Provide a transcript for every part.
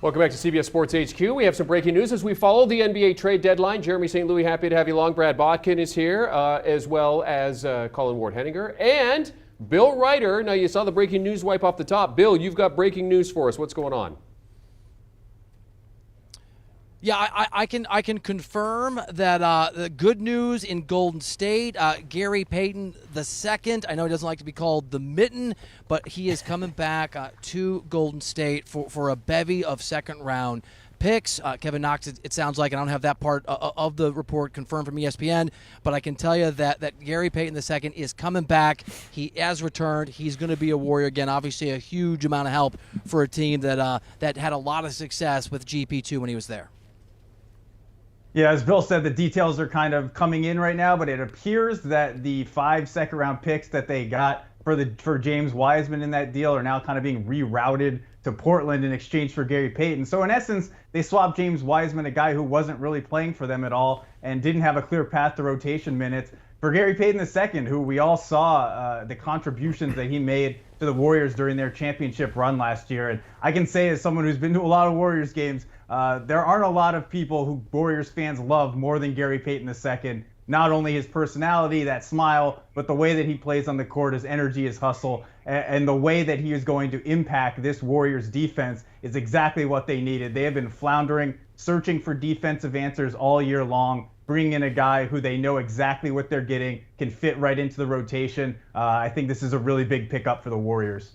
Welcome back to CBS Sports HQ. We have some breaking news as we follow the NBA trade deadline. Jeremy St. Louis, happy to have you along. Brad Botkin is here, as well as Colin Ward-Henninger and Bill Ryder. Now, you saw the breaking news wipe off the top. Bill, you've got breaking news for us. What's going on? Yeah, I can confirm that the good news in Golden State, Gary Payton II, I know he doesn't like to be called the Mitten, but he is coming back to Golden State for a bevy of second-round picks. Kevin Knox, it sounds like, and I don't have that part of the report confirmed from ESPN, but I can tell you that Gary Payton II is coming back. He has returned. He's going to be a Warrior again. Obviously, a huge amount of help for a team that had a lot of success with GP2 when he was there. Yeah, as Bill said, the details are kind of coming in right now, but it appears that the 5 second-round picks that they got for James Wiseman in that deal are now kind of being rerouted to Portland in exchange for Gary Payton. So in essence, they swapped James Wiseman, a guy who wasn't really playing for them at all and didn't have a clear path to rotation minutes, for Gary Payton II, who we all saw the contributions that he made to the Warriors during their championship run last year. And I can say, as someone who's been to a lot of Warriors games, there aren't a lot of people who Warriors fans love more than Gary Payton II. Not only his personality, that smile, but the way that he plays on the court, his energy, his hustle, and the way that he is going to impact this Warriors defense is exactly what they needed. They have been floundering, searching for defensive answers all year long. Bring in a guy who they know exactly what they're getting, can fit right into the rotation. I think this is a really big pickup for the Warriors.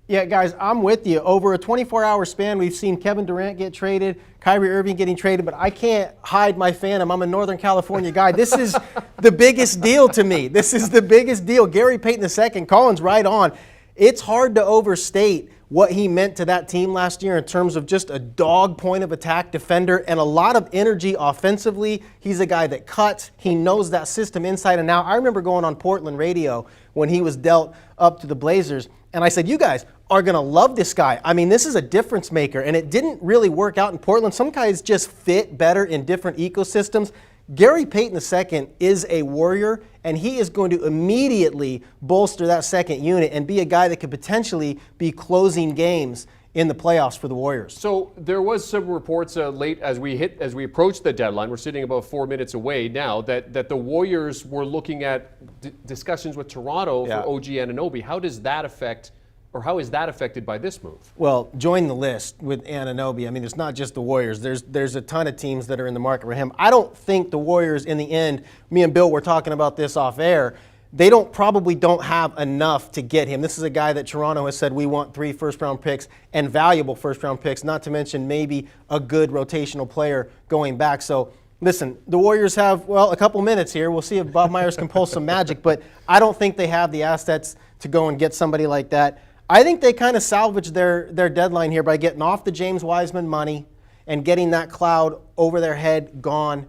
Yeah, guys, I'm with you. Over a 24-hour span, we've seen Kevin Durant get traded, Kyrie Irving getting traded, but I can't hide my fandom. I'm a Northern California guy. This is the biggest deal to me. This is the biggest deal. Gary Payton II, Colin's right on. It's hard to overstate what he meant to that team last year in terms of just a dog point of attack defender and a lot of energy offensively. He's a guy that cuts. He knows that system inside and out. I remember going on Portland radio when he was dealt up to the Blazers, and I said, you guys are going to love this guy. I mean, this is a difference maker, and it didn't really work out in Portland. Some guys just fit better in different ecosystems. Gary Payton II is a Warrior, and he is going to immediately bolster that second unit and be a guy that could potentially be closing games in the playoffs for the Warriors. So there was some reports late as we approached the deadline. We're sitting about 4 minutes away now that the Warriors were looking at discussions with Toronto for OG Anunoby. How does that affect? Or how is that affected by this move? Well, join the list with Anunoby. I mean, it's not just the Warriors. There's a ton of teams that are in the market for him. I don't think the Warriors, in the end, me and Bill were talking about this off air, they probably don't have enough to get him. This is a guy that Toronto has said, we want 3 first-round picks and valuable first-round picks, not to mention maybe a good rotational player going back. So, listen, the Warriors have, well, a couple minutes here. We'll see if Bob Myers can pull some magic, but I don't think they have the assets to go and get somebody like that. I think they kind of salvaged their deadline here by getting off the James Wiseman money and getting that cloud over their head gone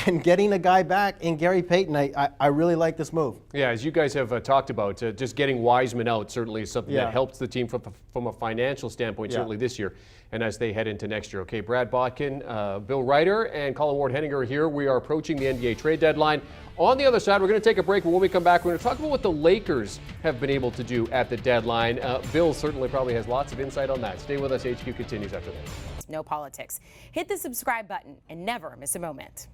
and getting a guy back in Gary Payton. I really like this move. Yeah, as you guys have talked about, just getting Wiseman out certainly is something that helps the team from a financial standpoint, certainly this year, and as they head into next year. Okay, Brad Botkin, Bill Ryder, and Colin Ward-Henninger here. We are approaching the NBA trade deadline. On the other side, we're going to take a break, but when we come back, we're going to talk about what the Lakers have been able to do at the deadline. Bill certainly probably has lots of insight on that. Stay with us. HQ continues after this. No politics. Hit the subscribe button and never miss a moment.